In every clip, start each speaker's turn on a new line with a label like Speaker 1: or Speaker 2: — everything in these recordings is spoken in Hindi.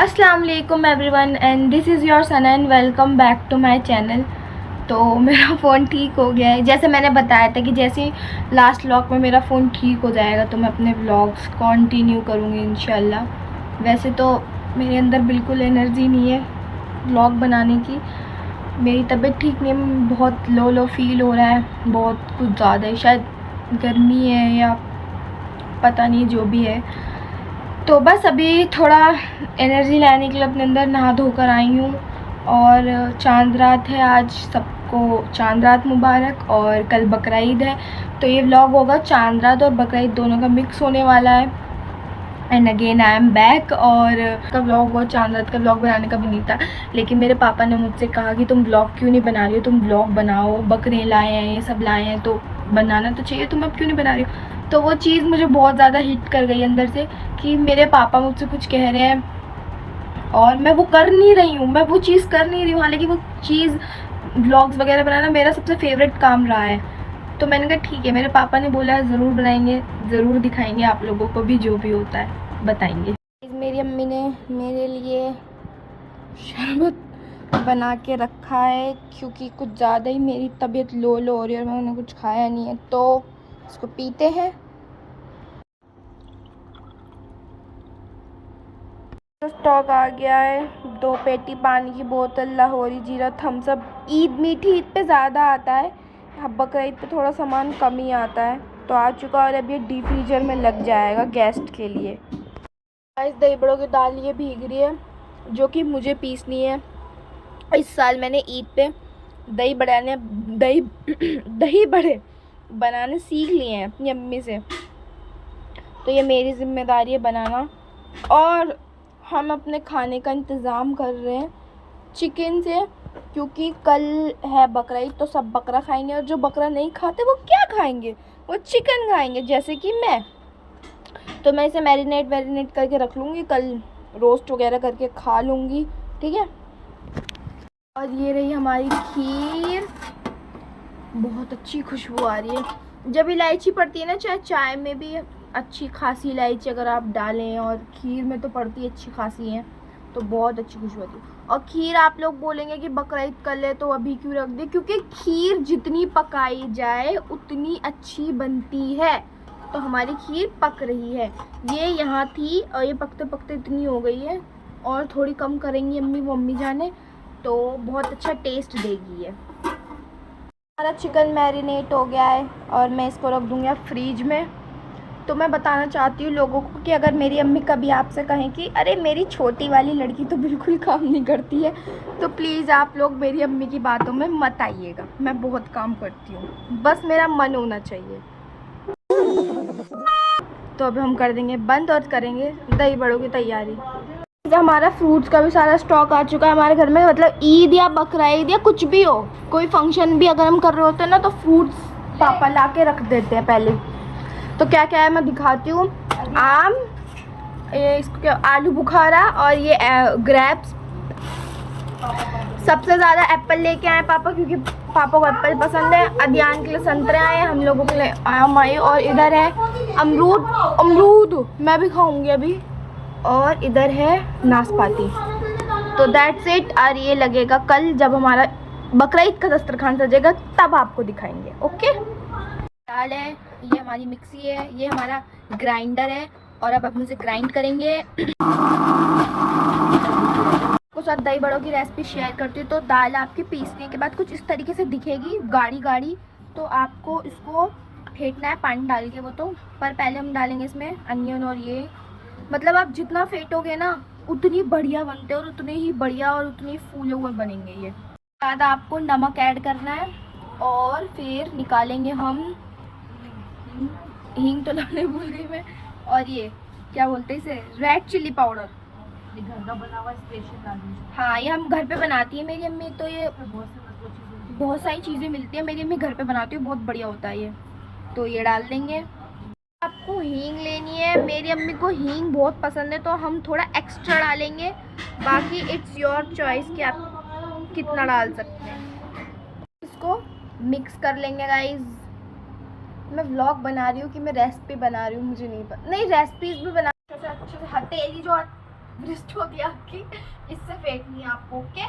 Speaker 1: अस्सलाम वालेकुम everyone and this is your son and welcome back to my channel. तो मेरा फ़ोन ठीक हो गया है, जैसे मैंने बताया था कि जैसे लास्ट व्लॉग में मेरा फ़ोन ठीक हो जाएगा तो मैं अपने व्लॉग्स कंटिन्यू करूँगी इंशाल्लाह। वैसे तो मेरे अंदर बिल्कुल एनर्जी नहीं है व्लॉग बनाने की, मेरी तबीयत ठीक नहीं है, बहुत लो फील हो रहा है, बहुत कुछ ज़्यादा है, शायद गर्मी है या पता नहीं जो भी है। तो बस अभी थोड़ा एनर्जी लाने के लिए अपने अंदर नहा धोकर आई हूँ। और चांद रात है आज, सबको चांद रात मुबारक। और कल बकरा ईद है, तो ये व्लॉग होगा चांद रात और बकरा ईद दोनों का मिक्स होने वाला है। And again I am back. और का व्लॉग और चांद रात का व्लॉग बनाने का भी नहीं था, लेकिन मेरे पापा ने मुझसे कहा कि तुम व्लॉग क्यों नहीं बना रही हो, तुम व्लॉग बनाओ, बकरे लाए हैं, ये सब लाए हैं, तो बनाना तो चाहिए, तुम अब क्यों नहीं बना रही हो। तो वो चीज़ मुझे बहुत ज़्यादा हिट कर गई अंदर से कि मेरे पापा मुझसे कुछ कह रहे हैं और मैं वो कर नहीं रही हूँ, मैं वो चीज़ कर नहीं रही हूँ। हालांकि वो चीज़ व्लॉग्स वगैरह बनाना मेरा सबसे फेवरेट काम रहा है। तो मैंने कहा ठीक है, मेरे पापा ने बोला है ज़रूर बनाएंगे, ज़रूर दिखाएंगे आप लोगों को भी, जो भी होता है बताएंगे। मेरी अम्मी ने मेरे लिए शरबत बना के रखा है क्योंकि कुछ ज़्यादा ही मेरी तबीयत लो हो रही है और मैंने कुछ खाया नहीं है, तो इसको पीते हैं। स्टॉक आ गया है, 2 पेटी पानी की बोतल, लाहौरी जीरा, थम्स अप। मीठी ईद पे ज़्यादा आता है, अब बकरा ईद पे थोड़ा सामान कम ही आता है, तो आ चुका। और अब ये डीप फ्रीजर में लग जाएगा गेस्ट के लिए। दही बड़ों की दाल ये भीग रही है, जो कि मुझे पीसनी है। इस साल मैंने ईद पे दही बड़े बनाने सीख लिए हैं अपनी अम्मी से, तो ये मेरी जिम्मेदारी है बनाना। और हम अपने खाने का इंतज़ाम कर रहे हैं चिकन से, क्योंकि कल है बकरा ईद, तो सब बकरा खाएंगे और जो बकरा नहीं खाते वो क्या खाएंगे, वो चिकन खाएंगे, जैसे कि मैं। तो मैं इसे मैरिनेट करके रख लूँगी, कल रोस्ट वगैरह करके खा लूँगी, ठीक है। और ये रही हमारी खीर, बहुत अच्छी खुशबू आ रही है। जब इलायची पड़ती है ना, चाहे चाय में भी अच्छी खासी इलायची अगर आप डालें, और खीर में तो पड़ती अच्छी खासी है, तो बहुत अच्छी खुशबू आती है। और खीर आप लोग बोलेंगे कि बकरा ईद कर ले तो अभी क्यों रख दे, क्योंकि खीर जितनी पकाई जाए उतनी अच्छी बनती है। तो हमारी खीर पक रही है, ये यहाँ थी और ये पकते पकते इतनी हो गई है, और थोड़ी कम करेंगी अम्मी, वो अम्मी जाने, तो बहुत अच्छा टेस्ट देगी ये। हमारा चिकन मैरिनेट हो गया है और मैं इसको रख दूँगी अब फ्रीज में। तो मैं बताना चाहती हूँ लोगों को कि अगर मेरी अम्मी कभी आपसे कहें कि अरे मेरी छोटी वाली लड़की तो बिल्कुल काम नहीं करती है, तो प्लीज़ आप लोग मेरी अम्मी की बातों में मत आइएगा, मैं बहुत काम करती हूँ, बस मेरा मन होना चाहिए। तो अब हम कर देंगे बंद और करेंगे दही बड़ों की तैयारी। हमारा फ्रूट्स का भी सारा स्टॉक आ चुका है हमारे घर में, मतलब ईद या बकरा ईद या कुछ भी हो, कोई फंक्शन भी अगर हम कर रहे होते हैं ना, तो फ्रूट्स पापा ला के रख देते हैं पहले। तो क्या क्या है मैं दिखाती हूँ। आम, ये इसको क्या, आलू बुखारा, और ये ग्रेप्स। सबसे ज़्यादा एप्पल लेके आए पापा, क्योंकि पापा को एप्पल पसंद है। अदियान के लिए संतरे आए, हम लोगों के लिए आम आए, और इधर है अमरूद मैं भी खाऊंगी अभी, और इधर है नाशपाती। तो दैट्स इट। और ये लगेगा कल जब हमारा बकरा ईद का दस्तरखान सजेगा, तब आपको दिखाएंगे, ओके। दाल है, ये हमारी मिक्सी है, ये हमारा ग्राइंडर है, और अब हम इसे ग्राइंड करेंगे। आपको साथ दही बड़ों की रेसिपी शेयर करती हूँ। तो दाल आपकी पीसने के बाद कुछ इस तरीके से दिखेगी, गाढ़ी गाढ़ी, तो आपको इसको फेंटना है पानी डाल के, वो तो, पर पहले हम डालेंगे इसमें अनियन, और ये मतलब आप जितना फेंटोगे ना उतनी बढ़िया बनते हैं, और उतने ही बढ़िया और उतने ही फूले हुए बनेंगे। ये बाद आपको नमक ऐड करना है, और फिर निकालेंगे हम हींग तो लाने भूल गई मैं, और ये क्या बोलते हैं इसे, रेड चिल्ली पाउडर, ये घर का बना हुआ स्पेशल डाल। हाँ, ये हम घर पे बनाती है मेरी अम्मी, तो ये बहुत सारी चीज़ें मिलती है, मेरी अम्मी घर पे बनाती है, बहुत बढ़िया होता है ये। तो ये डाल देंगे। आपको हींग लेनी है, मेरी अम्मी को हींग बहुत पसंद है, तो हम थोड़ा एक्स्ट्रा डालेंगे, बाकी इट्स योर चॉइस कि आप कितना डाल सकते हैं। इसको मिक्स कर लेंगे गाइज। मैं व्लॉग बना रही हूँ कि मैं रेसिपी बना रही हूँ, मुझे नहीं पता, नहीं रेसिपीज भी बना अच्छे से हथेली जो वेस्ट होती है आपकी, इससे फेंकनी है आपको, ओके?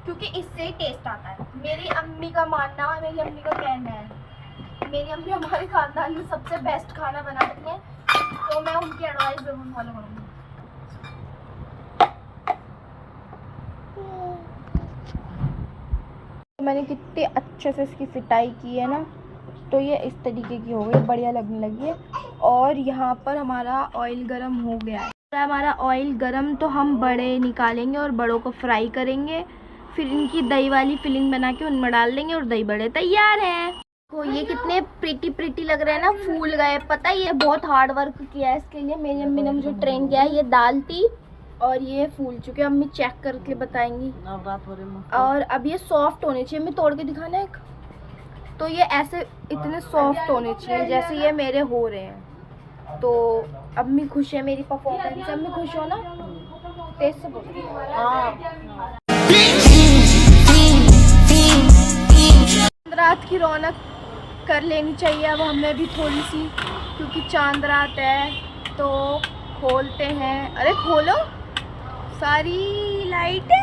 Speaker 1: क्योंकि इससे ही टेस्ट आता है। मेरी अम्मी का मानना है, मेरी अम्मी का कहना है, मेरी अम्मी हमारे खानदान में सबसे बेस्ट खाना बनाती है, तो मैं उनकी एडवाइस जरूर फॉलो करूँगी। मैंने कितने अच्छे से इसकी फिटाई की है ना, तो ये इस तरीके की हो गई, बढ़िया लगने लगी है। और यहाँ पर हमारा ऑयल गरम हो गया है। हमारा ऑयल गरम, तो हम बड़े निकालेंगे और बड़ों को फ्राई करेंगे, फिर इनकी दही वाली फिलिंग बना के उनमें डाल देंगे और दही बड़े तैयार हैं। तो ये कितने प्रीटी लग रहे हैं ना, फूल गए। पता है ये बहुत हार्ड वर्क किया है इसके लिए, मेरी अम्मी ने मुझे ट्रेन किया है। ये दाल थी और ये फूल चुके, अम्मी चेक करके बताएंगी। और अब ये सॉफ्ट होने चाहिए, मैं तोड़ के दिखाना एक, तो ये ऐसे इतने सॉफ्ट होने चाहिए जैसे ये मेरे हो रहे हैं। तो अम्मी खुश है मेरी परफॉर्मेंस से। अम्मी खुश हो ना? टेस्ट से बोलो। चांद रात की रौनक कर लेनी चाहिए अब हमें भी थोड़ी सी, क्योंकि चांद रात है। तो खोलते हैं, अरे खोलो, सारी लाइटें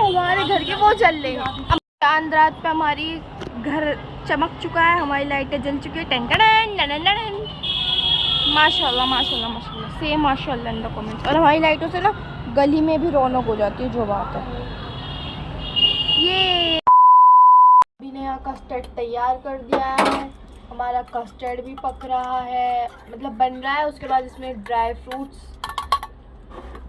Speaker 1: हमारे घर के वो जल रही हैं। अब चांद रात पे हमारी घर चमक चुका है, हमारी लाइटें जल चुकी है। टन माशाल्लाह माशाल्लाह माशाल्लाह, सेम माशाल्लाह इन द कमेंट्स। और हमारी लाइटों से ना गली में भी रौनक हो जाती है, जो बात है। ये अभी ने यहाँ कस्टर्ड तैयार कर दिया है, हमारा कस्टर्ड भी पक रहा है, मतलब बन रहा है। उसके बाद इसमें ड्राई फ्रूट्स,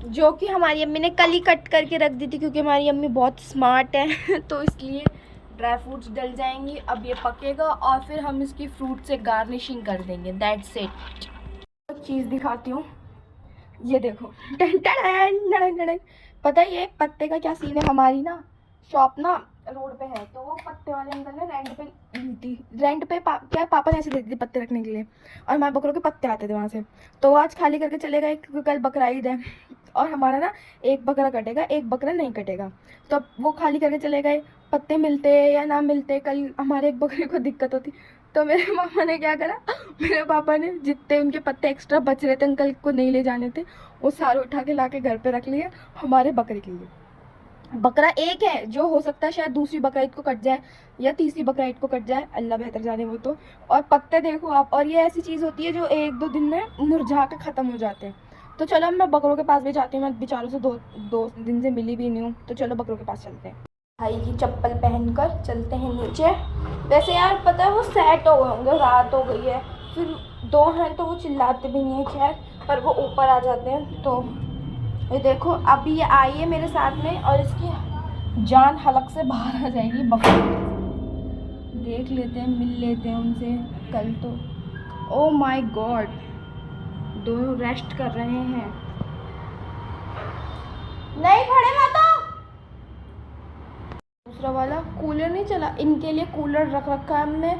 Speaker 1: जो कि हमारी अम्मी ने कल ही कट करके रख दी थी, क्योंकि हमारी अम्मी बहुत स्मार्ट है तो इसलिए ड्राई फ्रूट्स डल जाएंगी। अब ये पकेगा और फिर हम इसकी फ्रूट से गार्निशिंग कर देंगे। That's it. चीज़ दिखाती हूँ, ये देखो। पता है ये पत्ते का क्या सीन है? हमारी ना शॉप ना रोड पे है, तो वो पत्ते वाले अंकल ने रेंट पे ली थी। रेंट पे क्या पापा ने ऐसे दे दी थी पत्ते रखने के लिए, और हमारे बकरों के पत्ते आते थे वहाँ से। तो आज खाली करके चले गए, क्योंकि कल बकरा ईद है और हमारा ना एक बकरा कटेगा, एक बकरा नहीं कटेगा। तो वो खाली करके चले गए, पत्ते मिलते या ना मिलते, कल हमारे एक बकरे को दिक्कत होती। तो मेरे पापा ने क्या करा, मेरे पापा ने जितने उनके पत्ते एक्स्ट्रा बच रहे थे, अंकल को नहीं ले जाने थे, वो सारे उठा के ला के घर पे रख लिए हमारे बकरे के लिए। बकरा एक है, जो हो सकता है शायद दूसरी बकरा ईद को कट जाए या तीसरी बकरा ईद को कट जाए, अल्लाह बेहतर जाने वो तो। और पत्ते देखो आप, और ये ऐसी चीज़ होती है जो एक दो दिन में मुरझा के ख़त्म हो जाते हैं। तो चलो मैं बकरों के पास भी जाती हूँ, मैं बेचारों से दो दिन से मिली भी नहीं हूँ, तो चलो बकरों के पास चलते हैं। भाई की चप्पल पहनकर चलते हैं नीचे। वैसे यार पता है वो सेट हो गए होंगे, रात हो गई है, फिर दो हैं तो वो चिल्लाते भी नहीं है खैर, पर वो ऊपर आ जाते हैं। तो ये देखो अभी ये आई है मेरे साथ में, और इसकी जान हलक से बाहर आ जाएगी। बकरी देख लेते हैं, मिल लेते हैं उनसे कल तो। ओ माय गॉड, दोनों रेस्ट कर रहे हैं, नहीं खड़े मत हो। दूसरा वाला कूलर नहीं चला, इनके लिए कूलर रख रखा है हमने,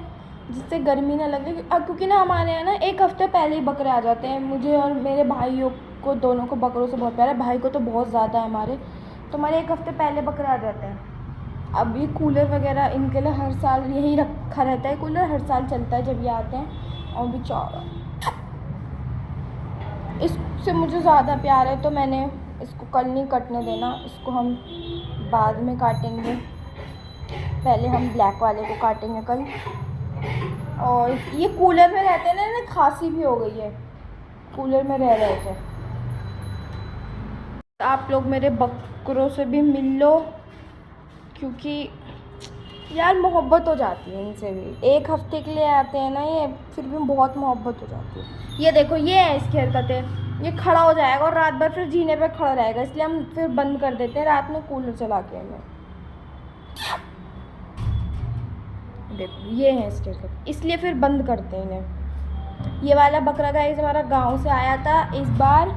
Speaker 1: जिससे गर्मी ना लगे। क्योंकि ना हमारे यहाँ ना एक हफ्ते पहले ही बकरे आ जाते हैं। मुझे और मेरे भाइयों को, दोनों को बकरों से बहुत प्यार है, भाई को तो बहुत ज़्यादा है हमारे, तो हमारे एक हफ्ते पहले बकरे आ जाते हैं। अब ये कूलर वगैरह इनके लिए हर साल यही रखा रहता है, कूलर हर साल चलता है जब ये आते हैं। और बेचारा इससे मुझे ज़्यादा प्यार है, तो मैंने इसको कल नहीं कटने देना, इसको हम बाद में काटेंगे। पहले हम ब्लैक वाले को काटेंगे कल। और ये कूलर में रहते हैं ना, इन्हें खांसी भी हो गई है, कूलर में रह रहे थे। आप लोग मेरे बकरों से भी मिल लो, क्योंकि यार मोहब्बत हो जाती है इनसे भी। एक हफ्ते के लिए आते हैं ना ये, फिर भी बहुत मोहब्बत हो जाती है। ये देखो ये है इसकी हरकतें, ये खड़ा हो जाएगा और रात भर फिर जीने पे खड़ा रहेगा, इसलिए हम फिर बंद कर देते हैं रात में कूलर चला के हमें। देखो ये है इसके हरकत, इसलिए फिर बंद करते हैं इन्हें। ये वाला बकरा गाइस हमारा गांव से आया था इस बार,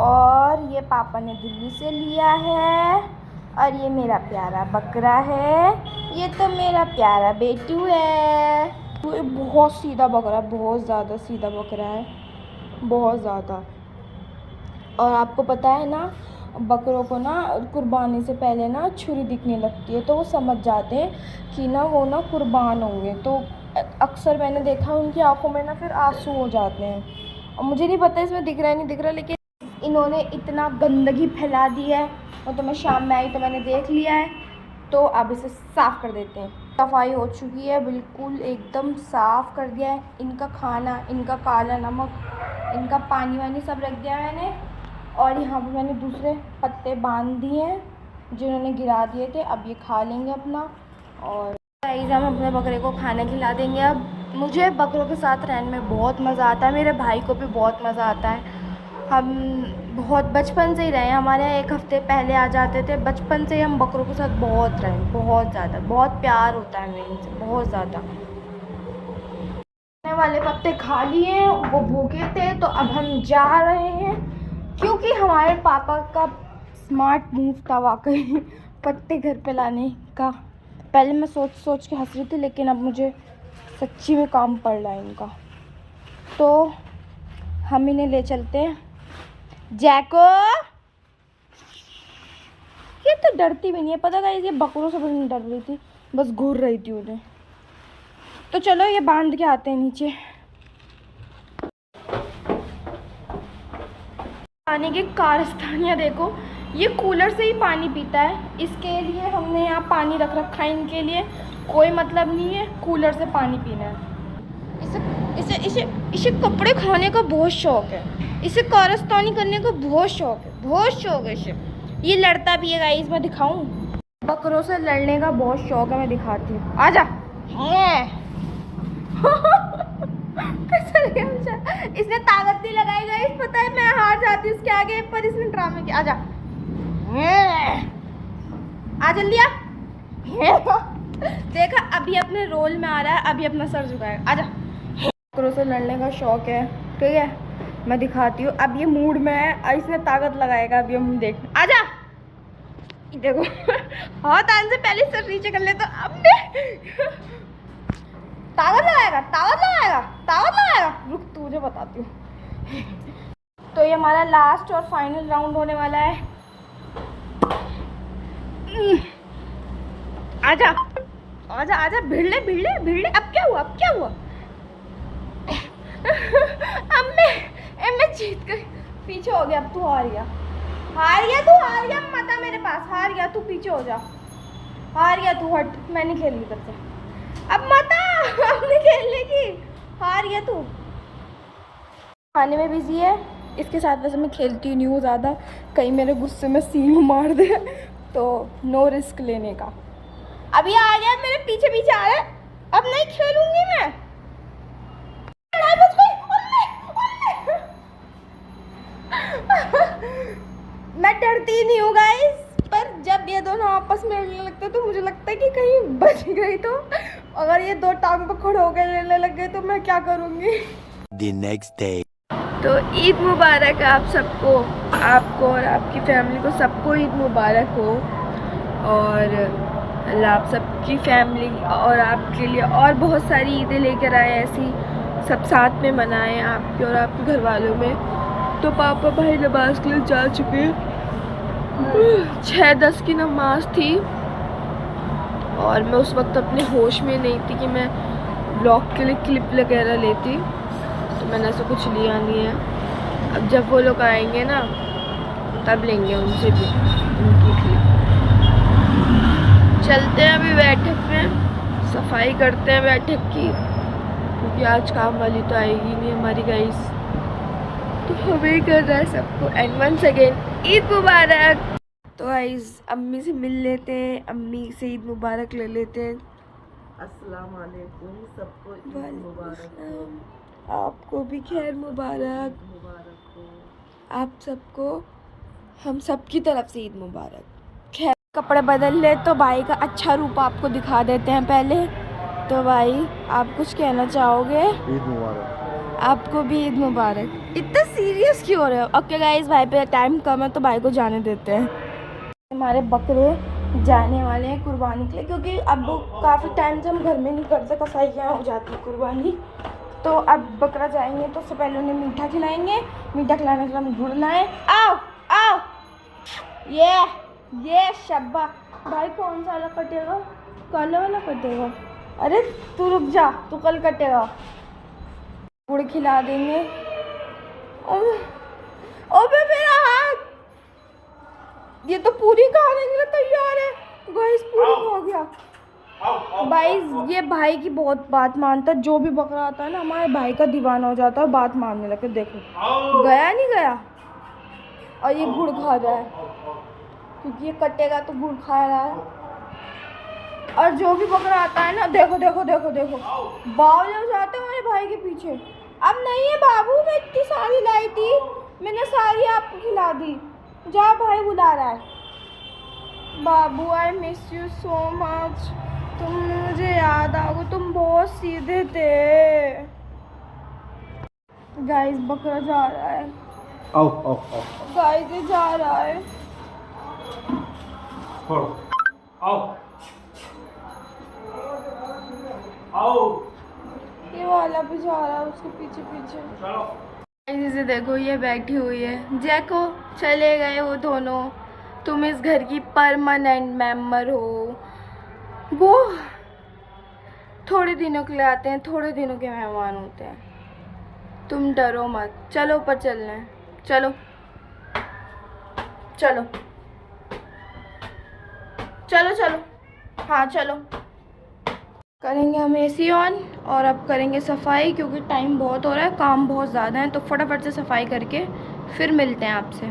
Speaker 1: और ये पापा ने दिल्ली से लिया है। और ये मेरा प्यारा बकरा है, ये तो मेरा प्यारा बेटू है। तो ये बहुत सीधा बकरा है, बहुत ज़्यादा सीधा बकरा है, बहुत ज़्यादा। और आपको पता है ना, बकरों को ना कुर्बानी से पहले ना छुरी दिखने लगती है, तो वो समझ जाते हैं कि ना वो ना कुर्बान होंगे। तो अक्सर मैंने देखा उनकी आंखों में ना फिर आंसू हो जाते हैं। और मुझे नहीं पता इसमें दिख रहा है नहीं दिख रहा, लेकिन इन्होंने इतना गंदगी फैला दी है। और तो मैं शाम में आई तो मैंने देख लिया है, तो अब इसे साफ़ कर देते हैं। सफाई हो चुकी है, बिल्कुल एकदम साफ़ कर दिया है। इनका खाना, इनका काला नमक, इनका पानी वानी सब रख दिया मैंने। और यहाँ पर मैंने दूसरे पत्ते बांध दिए हैं जिन्होंने गिरा दिए थे। अब ये खा लेंगे अपना। और गाइस हम अपने बकरे को खाना खिला देंगे। अब मुझे बकरों के साथ रहने में बहुत मज़ा आता है, मेरे भाई को भी बहुत मज़ा आता है। हम बहुत बचपन से ही रहे, हमारे यहाँ 1 हफ़्ते पहले आ जाते थे। बचपन से ही हम बकरों के साथ बहुत रहे, बहुत ज़्यादा, बहुत प्यार होता है हमें इनसे, बहुत ज़्यादा। खाने वाले पत्ते खा लिए, वो भूखे थे, तो अब हम जा रहे हैं क्योंकि हमारे पापा का स्मार्ट मूव था वाकई पत्ते घर पे लाने का। पहले मैं सोच के हंस रही थी, लेकिन अब मुझे सच्ची में काम पड़ रहा है इनका, तो हम इन्हें ले चलते हैं। जैको, ये तो डरती भी नहीं है, पता है, ये बकरों से भी नहीं डर रही थी, बस घूर रही थी उन्हें। तो चलो ये बांध के आते हैं नीचे। पानी के कारस्तानियाँ देखो, ये कूलर से ही पानी पीता है। इसके लिए हमने यहाँ पानी रख रखा है, इनके लिए कोई मतलब नहीं है कूलर से पानी पीना है। इसे कपड़े खाने का बहुत शौक है, इसे कारस्तानी करने का बहुत शौक है, बहुत शौक है इसे। ये लड़ता भी है गाइस, मैं दिखाऊं? बकरों से लड़ने का बहुत शौक है, मैं दिखाती हूँ। आजा इसने ताकत नहीं लगाई गाइस, पता है मैं हार जाती हूँ उसके आगे, पर इसने ड्रामे किया। आजा आ जल्दी आ। देखा, अभी अपने रोल में आ रहा है, अभी अपना सर झुकाएगा। आजा। बकरों से लड़ने का शौक है, ठीक है, मैं दिखाती हूँ। अब ये मूड में है, इसने ताकत लगाएगा, अभी हम देख। आजा, देखो हाँ, तान से पहले सर नीचे कर ले, तो अब ताकत लगाएगा, ताकत लगाएगा, ताकत लगाएगा। रुक, तुझे बताती हूँ। तो ये हमारा लास्ट और फाइनल राउंड होने वाला है। आजा आजा आजा, भिड़ ले भिड़ ले भिड़ ले। अब क्या हुआ, अब क्या हुआ? अब मैं जीत गई, पीछे हो गया। अब तू हार गया, हार गया तू, हार गया। मत आ मेरे पास, हार गया तू, पीछे हो जा। हार गया तू, हट, मैं नहीं खेल रही तेरे से। अब मत आ, अब नहीं खेलने की, हार गया तू। खाने में बिजी है, इसके साथ वैसे मैं खेलती नहीं हूँ ज़्यादा, कहीं मेरे गुस्से में सींग मार दे, तो नो रिस्क लेने का। अभी आ गया, मेरे पीछे पीछे आ रहा है, अब नहीं खेलूंगी मैं। मैं डरती नहीं हूँ गाइस, पर जब ये दोनों आपस में लड़ने लगते तो मुझे लगता है कि कहीं बच गई, तो अगर ये दो टांग पे खड़े होकर लड़ने लग गए तो मैं क्या करूँगी। The next day. तो ईद मुबारक आप सबको, आपको और आपकी फैमिली को, सबको ईद मुबारक हो। और अल्लाह आप सबकी फैमिली और आपके लिए और बहुत सारी ईदें लेकर आए, ऐसी सब साथ में मनाएं आपके और आपके घर वालों में। तो पापा भाई नमाज के लिए जा चुके हैं, 6:10 की नमाज थी, और मैं उस वक्त अपने होश में नहीं थी कि मैं ब्लॉग के लिए क्लिप वगैरह लेती, तो मैंने ऐसा कुछ लिया नहीं है। अब जब वो लोग आएंगे ना, तब लेंगे उनसे भी उनकी क्लिप। चलते हैं अभी बैठक में, सफाई करते हैं बैठक की, क्योंकि आज काम वाली तो आएगी नहीं हमारी गाइस, तो हमें ही कर रहा है सबको। एंड वंस अगेन ईद मुबारक। तो गाइस अम्मी से मिल लेते हैं, अम्मी से ईद मुबारक ले लेते हैं।
Speaker 2: अस्सलाम वालेकुम, सबको ईद मुबारक हो।
Speaker 1: आपको भी खैर मुबारक,
Speaker 2: मुबारक हो
Speaker 1: आप सबको, हम सब की तरफ से ईद मुबारक। खैर कपड़े बदल ले तो भाई का अच्छा रूप आपको दिखा देते हैं पहले। तो भाई आप कुछ कहना चाहोगे?
Speaker 3: ईद मुबारक।
Speaker 1: आपको भी ईद मुबारक। इतना सीरियस क्यों हो रहे हो? ओके गाइस, भाई पे टाइम कम है तो भाई को जाने देते हैं। हमारे बकरे जाने वाले हैं कुर्बानी के लिए, क्योंकि अब काफ़ी टाइम से हम घर में नहीं करते, कसाइयाँ हो जाती है कुर्बानी, तो अब बकरा जाएंगे तो उससे पहले उन्हें मीठा खिलाएंगे। मीठा खिलाने के लिए हम गुड़ लाएँ। आओ आओ, ये शब्बा भाई, कौन सा वाला कटेगा? काला वाला कटेगा? अरे तू रुक जा, तू कल कटेगा। गुड़ खिला देंगे। ओबे मेरा हाथ, ये तो पूरी खाने के लिए तैयार है गाइस, पूरी हो गया। भाई ये भाई की बहुत बात मानता है, जो भी बकरा आता है ना हमारे भाई का दीवाना हो जाता है, बात मानने लगे। देखो गया नहीं गया, और ये गुड़ खा रहा है क्योंकि ये कटेगा तो गुड़ खा रहा है। और जो भी बकरा आता है ना, देखो देखो देखो देखो, बावले हो जाते हैं हमारे भाई के पीछे। अब नहीं है बाबू, मैं इतनी सारी लाई थी, मैंने सारी आपको खिला दी, जा भाई बुला रहा है। बाबू I miss you so much, तुम मुझे याद आओगे, तुम बहुत सीधे थे। गाइस बकरा जा रहा है,
Speaker 3: आओ आओ आओ
Speaker 1: गाइस ये जा रहा है।
Speaker 3: आओ आओ
Speaker 1: ये वाला भी जा रहा है उसके पीछे पीछे।
Speaker 3: चलो
Speaker 1: इसे देखो, ये बैठी हुई है। जैको चले गए वो दोनों, तुम इस घर की परमानेंट मेंबर हो। वो थोड़े दिनों के लिए आते हैं, थोड़े दिनों के मेहमान होते हैं। तुम डरो मत, चलो ऊपर चलना है, चलो चलो चलो चलो, हाँ चलो। करेंगे हम एसी ऑन, और अब करेंगे सफाई क्योंकि टाइम बहुत हो रहा है, काम बहुत ज़्यादा है। तो फटाफट से सफाई करके फिर मिलते हैं आपसे।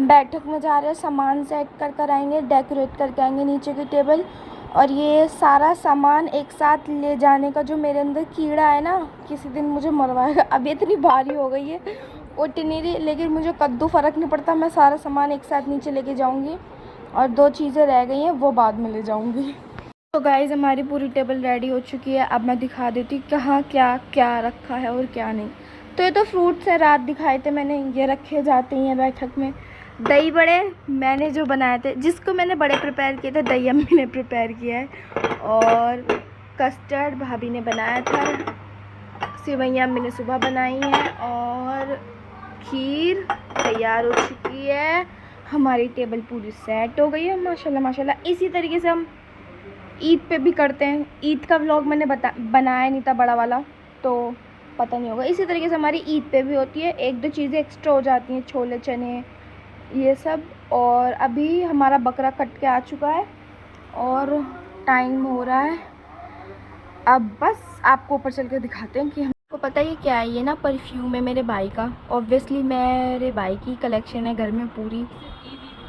Speaker 1: बैठक में जा रहे हैं, सामान सेट कर आएंगे, डेकोरेट करके आएंगे नीचे की टेबल। और ये सारा सामान एक साथ ले जाने का जो मेरे अंदर कीड़ा है ना, किसी दिन मुझे मरवाएगा। अभी इतनी भारी हो गई है वो टिनेरी, लेकिन मुझे कद्दू फ़र्क नहीं पड़ता। मैं सारा सामान एक साथ नीचे लेके जाऊंगी, और 2 चीज़ें रह गई हैं वो बाद में ले जाऊंगी। तो गाइज़ हमारी पूरी टेबल रेडी हो चुकी है। अब मैं दिखा देती हूँ कहाँ क्या क्या रखा है और क्या नहीं। तो ये तो फ्रूट्स है, रात दिखाए थे मैंने, ये रखे जाते हैं बैठक में। दही बड़े मैंने जो बनाए थे, जिसको मैंने बड़े प्रिपेयर किए थे, दही अम्मी ने प्रिपेयर किया है। और कस्टर्ड भाभी ने बनाया था, सेवइयाँ अम्मी ने सुबह बनाई हैं, और खीर तैयार हो चुकी है। हमारी टेबल पूरी सेट हो गई है माशाल्लाह माशाल्लाह। इसी तरीके से हम ईद पे भी करते हैं। ईद का व्लॉग मैंने बनाया नहीं था बड़ा वाला, तो पता नहीं होगा। इसी तरीके से हमारी ईद पे भी होती है, 1-2 चीज़ें एक्स्ट्रा हो जाती हैं, छोले चने ये सब। और अभी हमारा बकरा कट के आ चुका है और टाइम हो रहा है। अब बस आपको ऊपर चल के दिखाते हैं कि हमको पता है क्या है। ये ना परफ्यूम है मेरे भाई का, ऑब्वियसली मेरे भाई की कलेक्शन है घर में पूरी।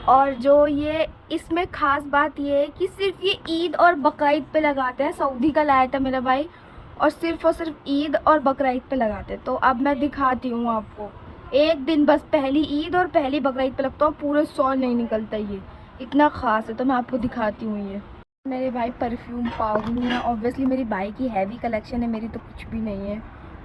Speaker 1: और जो ये इसमें ख़ास बात ये है कि सिर्फ ये ईद और बकरा ईद पे लगाते हैं। सऊदी का लाया था मेरा भाई, और सिर्फ ईद और बकरा ईद पे लगाते हैं। तो अब मैं दिखाती हूँ आपको, एक दिन बस पहली ईद और पहली बकरा ईद पे लगता हूँ, पूरे 100 नहीं निकलता, ये इतना ख़ास है। तो मैं आपको दिखाती हूँ। ये मेरे भाई परफ्यूम पागल है, ऑब्वियसली मेरी भाई की हैवी कलेक्शन है, मेरी तो कुछ भी नहीं है।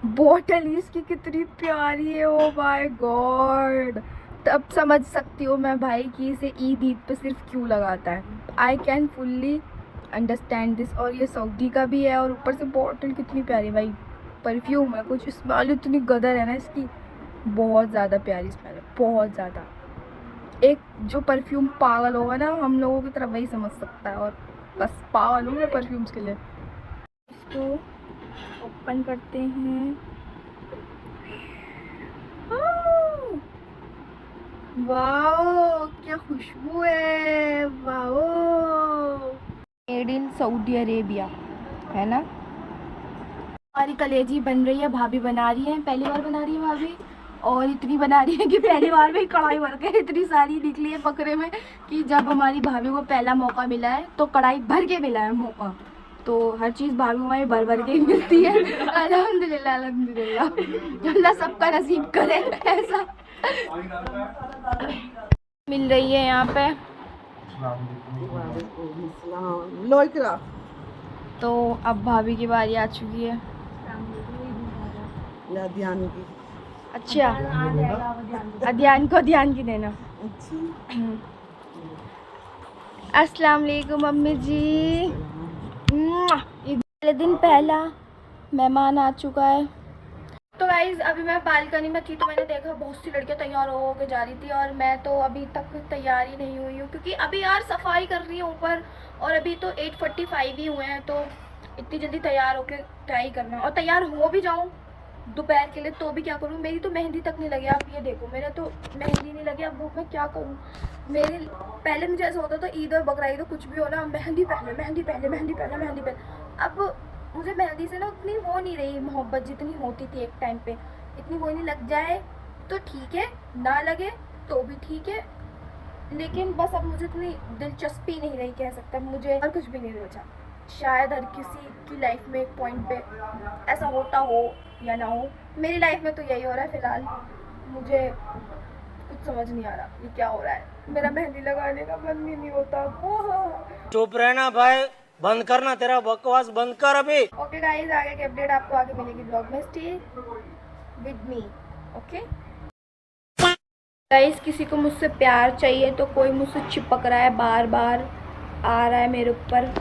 Speaker 1: बॉटल इसकी कितनी प्यारी है, ओ माय गॉड। तब समझ सकती हूँ मैं भाई की इसे ईद पे सिर्फ क्यों लगाता है। I can fully understand this. और ये सऊदी का भी है, और ऊपर से बॉटल कितनी प्यारी भाई। परफ्यूम है, कुछ स्मेल इतनी गदर है ना इसकी, बहुत ज़्यादा प्यारी स्मेल है, बहुत ज़्यादा। एक जो परफ्यूम पागल होगा ना, हम लोगों की तरफ वही समझ सकता है, और बस पागल हूँ मैं परफ्यूम्स के लिए। इसको ओपन करते हैं। वाओ क्या खुशबू है, wow. Made in Saudi Arabia है ना। हमारी कलेजी बन रही है, भाभी बना रही है, पहली बार बना रही है भाभी। और इतनी बना रही है कि पहली बार में ही कढ़ाई भर के इतनी सारी निकली है बकरे में, कि जब हमारी भाभी को पहला मौका मिला है तो कढ़ाई भर के मिला है मौका। तो हर चीज़ भाभी हमारी भर भर के ही मिलती है। अल्हम्दुलिल्लाह अल्हम्दुलिल्लाह, अल्लाह सबका नसीब करे ऐसा। मिल रही है यहाँ पे।
Speaker 2: लो इकरा।
Speaker 1: तो अब भाभी की बारी आ चुकी है।
Speaker 2: या ध्यान की।
Speaker 1: अच्छा, ध्यान को ध्यान की देना। अस्सलाम वालेकुम मम्मी जी। ईद वाले दिन पहला मेहमान आ चुका है। तो गाइज़ अभी मैं बालकनी में थी, तो मैंने देखा बहुत सी लड़कियां तैयार हो के जा रही थी, और मैं तो अभी तक तैयार ही नहीं हुई हूँ, क्योंकि अभी यार सफाई कर रही हूँ ऊपर, और अभी तो 8:45 ही हुए हैं। तो इतनी जल्दी तैयार होके क्या ही करना, और तैयार हो भी जाऊँ दोपहर के लिए, तो भी क्या करूँ, मेरी तो मेहंदी तक नहीं लगी। आप ये देखो, मेरा तो मेहंदी नहीं लगी। अब वो मैं क्या करूँ। मेरी पहले मुझे ऐसा होता था ईद और बकरा ईद कुछ भी हो ना, मेहंदी पहले मेहंदी पहले मेहंदी पहले मेहंदी पहले। अब मुझे मेहंदी से ना उतनी हो नहीं रही मोहब्बत जितनी होती थी एक टाइम पे। इतनी वो नहीं, लग जाए तो ठीक है, ना लगे तो भी ठीक है, लेकिन बस अब मुझे इतनी दिलचस्पी नहीं रही, कह सकता मुझे और कुछ भी नहीं बचा। शायद हर किसी की लाइफ में एक पॉइंट पे ऐसा होता हो या ना हो। मेरी लाइफ में तो यही हो रहा है फिलहाल। मुझे कुछ समझ नहीं आ रहा ये क्या हो रहा है। मेरा मेहंदी लगाने का मन ही नहीं होता।
Speaker 4: चुप रहना भाई, बंद करना, तेरा बकवास बंद कर अभी।
Speaker 1: ओके गाइस, आगे की अपडेट आपको आगे मिलेगी ब्लॉग में। Stay with me, okay guys. किसी को मुझसे प्यार चाहिए तो कोई मुझसे चिपक रहा है, बार बार आ रहा है मेरे ऊपर।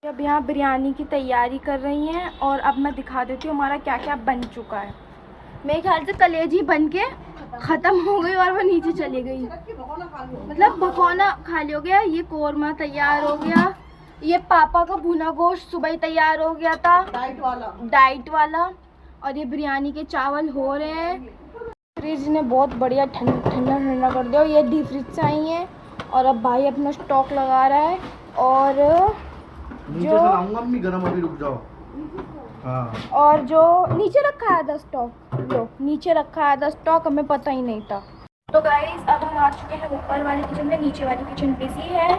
Speaker 1: अब यहाँ बिरयानी की तैयारी कर रही हैं और अब मैं दिखा देती हूँ हमारा क्या क्या बन चुका है। मेरे ख्याल से कलेजी बन के ख़त्म हो गई और वो नीचे चली गई, मतलब भगोना खाली हो गया। ये कोरमा तैयार हो गया, ये पापा का भुना गोश्त सुबह ही तैयार हो गया था, डाइट वाला। और ये बिरयानी के चावल हो रहे हैं। फ्रिज ने बहुत बढ़िया ठंडा ठंडा कर दिया। ये डीप फ्रिज से आई है और अब भाई अपना स्टॉक लगा रहा है। और जो
Speaker 3: अम्मी गरम, अभी रुक जाओ। हाँ।
Speaker 1: और जो नीचे रखा है 10 स्टॉक, लो नीचे रखा है 10 स्टॉक, हमें पता ही नहीं था। तो गाइस अब हम आ चुके हैं ऊपर वाली किचन में। नीचे वाली किचन बिजी है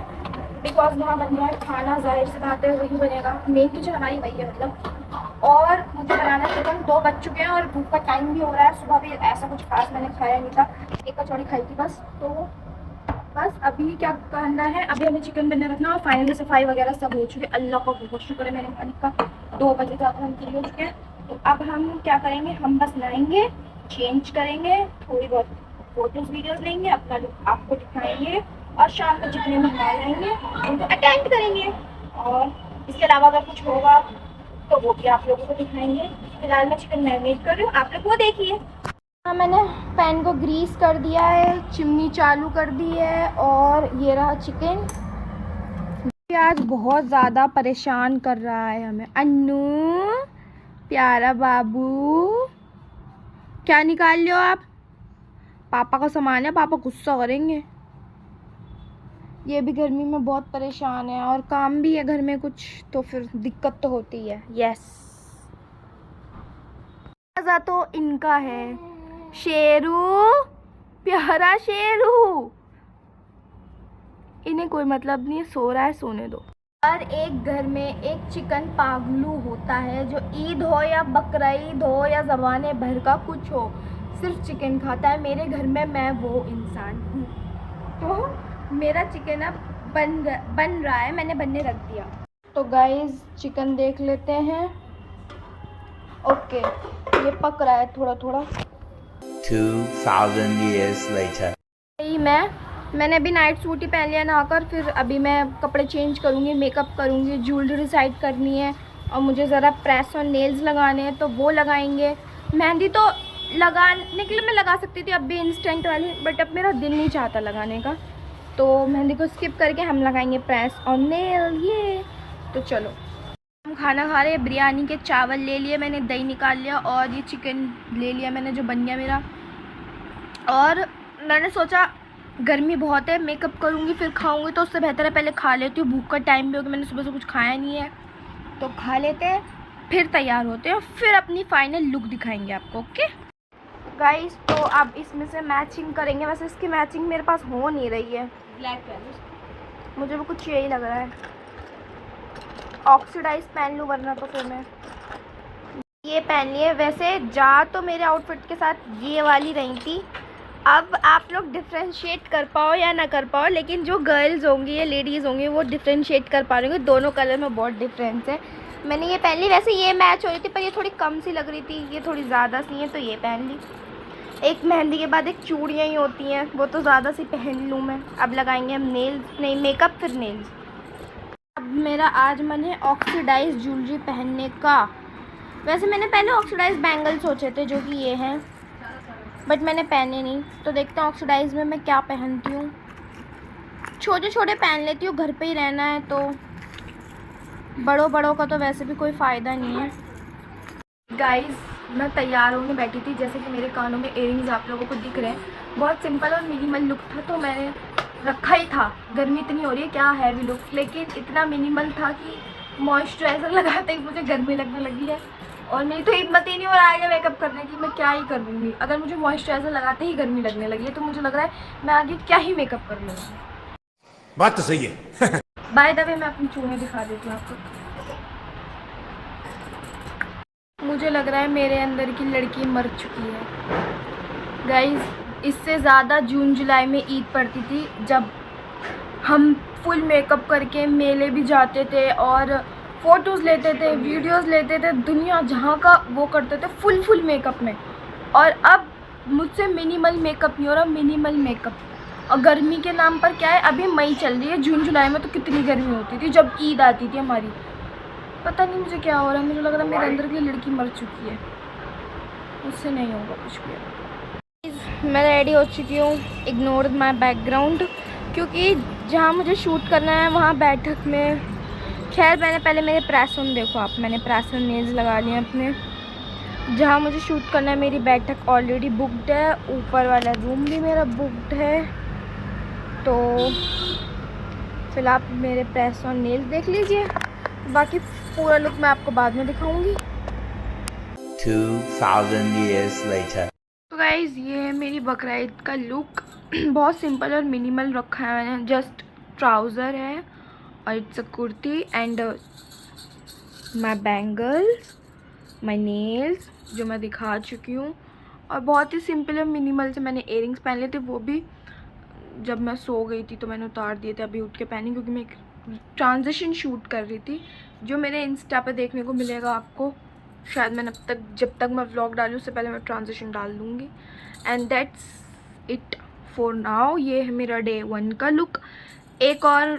Speaker 1: बिकॉज वहाँ बन रहा है खाना, जाहिर सी बात है वही बनेगा। मेन किचन हमारी वही है मतलब। और मुझे बनाना चिकन, 2 बज चुके हैं और भूख का टाइम भी हो रहा है। सुबह भी ऐसा कुछ खास मैंने खाया नहीं था, एक कचौड़ी खाई थी बस। तो बस अभी क्या करना है, अभी हमें चिकन बनने रखना और फाइनली सफाई वगैरह सब हो चुकी है। अल्लाह का बहुत शुक्र है मेरे मालिक का, 2 बजे तक हम फ्री हो चुके हैं। तो अब हम क्या करेंगे, हम बस नहाएंगे, चेंज करेंगे, थोड़ी बहुत फोटोज वीडियोस लेंगे, अपना लुक आपको दिखाएंगे और शाम को जितने मेहमान आएंगे उनको अटेंड करेंगे। और इसके अलावा अगर कुछ होगा तो वो भी आप लोगों को दिखाएंगे। फिलहाल मैं चिकन मैरिनेट कर रही हूँ, आप लोग वो देखिए। हाँ, मैंने पैन को ग्रीस कर दिया है, चिमनी चालू कर दी है और ये रहा चिकन। आज बहुत ज़्यादा परेशान कर रहा है हमें। अन्नू प्यारा बाबू, क्या निकाल लो आप, पापा का सामान है, पापा गुस्सा करेंगे। ये भी गर्मी में बहुत परेशान है और काम भी है घर में कुछ, तो फिर दिक्कत तो होती है। यस, मज़ा तो इनका है। शेरू, प्यारा शेरू, इन्हें कोई मतलब नहीं है, सो रहा है, सोने दो। हर एक घर में एक चिकन पागलू होता है जो ईद हो या बकरा ईद हो या ज़बाने भर का कुछ हो, सिर्फ चिकन खाता है। मेरे घर में मैं वो इंसान हूँ। तो मेरा चिकन अब बन रहा है, मैंने बनने रख दिया। तो गाइस चिकन देख लेते हैं। ओके, ये पक रहा है थोड़ा थोड़ा।
Speaker 5: 2000 years later.
Speaker 1: मैंने अभी नाइट सूट ही पहन लिया नहाकर। फिर अभी मैं कपड़े चेंज करूँगी, मेकअप करूँगी, ज्वेलरी डिसाइड करनी है और मुझे ज़रा प्रेस और नेल्स लगाने हैं तो वो लगाएंगे। मेहंदी तो लगाने के लिए मैं लगा सकती थी अब भी इंस्टेंट वाली, बट अब मेरा दिल नहीं चाहता लगाने का, तो मेहंदी को स्किप करके हम लगाएंगे प्रेस और नेल। ये तो चलो हम खाना खा रहे हैं। बिरयानी के चावल ले लिए मैंने, दही निकाल लिया और ये चिकन ले लिया मैंने जो बन गया मेरा। और मैंने सोचा गर्मी बहुत है, मेकअप करूँगी फिर खाऊँगी तो उससे बेहतर है पहले खा लेती हूँ। भूख का टाइम भी हो गया, मैंने सुबह से कुछ खाया नहीं है, तो खा लेते हैं फिर तैयार होते हैं, फिर अपनी फाइनल लुक दिखाएंगे आपको। ओके गाइस, तो अब इसमें से मैचिंग करेंगे। वैसे इसकी मैचिंग मेरे पास हो नहीं रही है,
Speaker 2: ब्लैक पेन
Speaker 1: मुझे वो कुछ यही लग रहा है। ऑक्सीडाइज पहन लूँ वरना तो फिर मैं ये पहन लिए। वैसे जा तो मेरे आउटफिट के साथ ये वाली रही थी। अब आप लोग डिफ्रेंशिएट कर पाओ या ना कर पाओ, लेकिन जो गर्ल्स होंगी या लेडीज़ होंगी वो डिफ्रेंशिएट कर पा रही होंगी। दोनों कलर में बहुत डिफरेंस है। मैंने ये पहन ली, वैसे ये मैच हो रही थी पर ये थोड़ी कम सी लग रही थी, ये थोड़ी ज़्यादा सी है तो ये पहन ली। एक मेहंदी के बाद एक चूड़ियाँ ही होती हैं, वो तो ज़्यादा सी पहन लूँ मैं। अब लगाएंगे हम नेल्स, नहीं मेकअप फिर नेल्स। अब मेरा आज मन है ऑक्सीडाइज ज्वेलरी पहनने का। वैसे मैंने पहले ऑक्सीडाइज बैंगल सोचे थे जो कि ये हैं, बट मैंने पहने नहीं, तो देखते हैं ऑक्सीडाइज में मैं क्या पहनती हूँ। छोटे छोटे पहन लेती हूँ, घर पे ही रहना है तो। बड़ों का तो वैसे भी कोई फ़ायदा नहीं है। गाइस मैं तैयार होने बैठी थी, जैसे कि मेरे कानों में इयररिंग्स आप लोगों को दिख रहे हैं। बहुत सिंपल और मिनिमल लुक था तो मैंने रखा ही था। गर्मी इतनी हो रही है, क्या हैवी लुक, लेकिन इतना मिनिमल था कि मॉइस्चराइज़र लगाते ही मुझे गर्मी लगने लगी है। और मेरी तो हिम्मत ही नहीं हो रहा है मेकअप करने की, मैं क्या ही कर लूँगी। अगर मुझे मॉइस्चराइज़र लगाते ही गर्मी लगने लगी है तो मुझे लग रहा है मैं आगे क्या ही मेकअप कर लूँगी।
Speaker 5: बात तो सही है।
Speaker 1: बाय द वे मैं अपनी चूहें दिखा देती हूँ आपको। मुझे लग रहा है मेरे अंदर की लड़की मर चुकी है। गाइस इससे ज़्यादा जून जुलाई में ईद पड़ती थी, जब हम फुल मेकअप करके मेले भी जाते थे और फ़ोटोज़ लेते थे, वीडियोस लेते थे, दुनिया जहाँ का वो करते थे फुल मेकअप में। और अब मुझसे मिनिमल मेकअप नहीं हो रहा, मिनिमल मेकअप। और गर्मी के नाम पर क्या है, अभी मई चल रही है, जून जुलाई में तो कितनी गर्मी होती थी जब ईद आती थी हमारी। पता नहीं मुझे क्या हो रहा है, मुझे लग रहा है मेरे अंदर की लड़की मर चुकी है, मुझसे नहीं होगा कुछ भी। मैं रेडी हो चुकी हूँ, इग्नोर माई बैकग्राउंड, क्योंकि जहाँ मुझे शूट करना है वहाँ बैठक में। खैर मैंने पहले मेरे प्रेस ऑन देखो आप, मैंने प्रेस ऑन नेल्स लगा लिए अपने। जहाँ मुझे शूट करना है मेरी बैठक ऑलरेडी बुकड है, ऊपर वाला रूम भी मेरा बुकड है। तो फिलहाल मेरे प्रेस ऑन नेल्स देख लीजिए, बाकी पूरा लुक मैं आपको बाद में दिखाऊंगी।
Speaker 6: 2000 years later.
Speaker 1: तो गाइज़ ये है मेरी बकरा ईद का लुक। बहुत सिंपल और मिनिमल रखा है मैंने, जस्ट ट्राउज़र है और it's a kurti and my bangles, my nails जो मैं दिखा चुकी हूँ। और बहुत ही सिंपल और मिनिमल से मैंने इयररिंग्स पहन लिए थे, वो भी जब मैं सो गई थी तो मैंने उतार दिए थे, अभी उठ के पहनी, क्योंकि मैं एक ट्रांजिशन शूट कर रही थी जो मेरे इंस्टा पे देखने को मिलेगा आपको। शायद मैंने अब तक, जब तक मैं व्लॉग डालूँ उससे पहले मैं ट्रांजिशन डाल दूँगी। And that's it for now. ये है मेरा डे 1 का लुक। एक और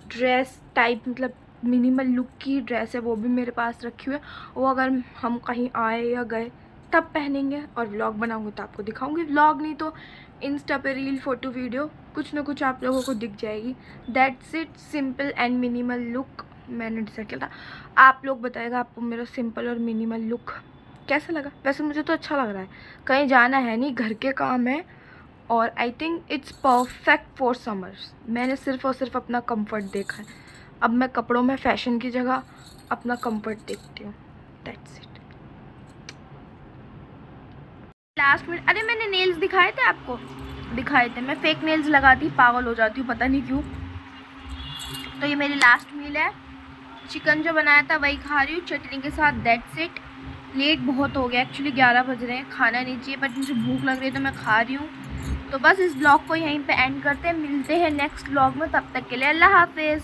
Speaker 1: ड्रेस टाइप, मतलब मिनिमल लुक की ड्रेस है, वो भी मेरे पास रखी हुई है। वो अगर हम कहीं आए या गए तब पहनेंगे और व्लॉग बनाऊँगी तो आपको दिखाऊँगी। व्लॉग नहीं तो इंस्टा पे रील, फ़ोटो, वीडियो कुछ ना कुछ आप लोगों को दिख जाएगी। That's it, simple and minimal look मैंने डिसाइड किया था। आप लोग बताएगा आपको मेरा सिंपल और मिनिमल लुक कैसा लगा। वैसे मुझे तो अच्छा लग रहा है, कहीं जाना है नहीं, घर के काम है और I think it's perfect for summers. मैंने सिर्फ और सिर्फ अपना कंफर्ट देखा है, अब मैं कपड़ों में फ़ैशन की जगह अपना कंफर्ट देखती हूँ। That's it. लास्ट मिनट, अरे मैंने नेल्स दिखाए थे आपको, दिखाए थे। मैं फेक नेल्स लगाती पागल हो जाती हूँ, पता नहीं क्यों। तो ये मेरी लास्ट मील है, चिकन जो बनाया था वही खा रही हूँ चटनी के साथ। That's it. लेट बहुत हो गया, एक्चुअली 11 बज रहे हैं, खाना नहीं चाहिए बट मुझे भूख लग रही है तो मैं खा रही हूँ। तो बस इस ब्लॉग को यहीं पे एंड करते हैं, मिलते हैं नेक्स्ट ब्लॉग में, तब तक के लिए अल्लाह हाफिज़।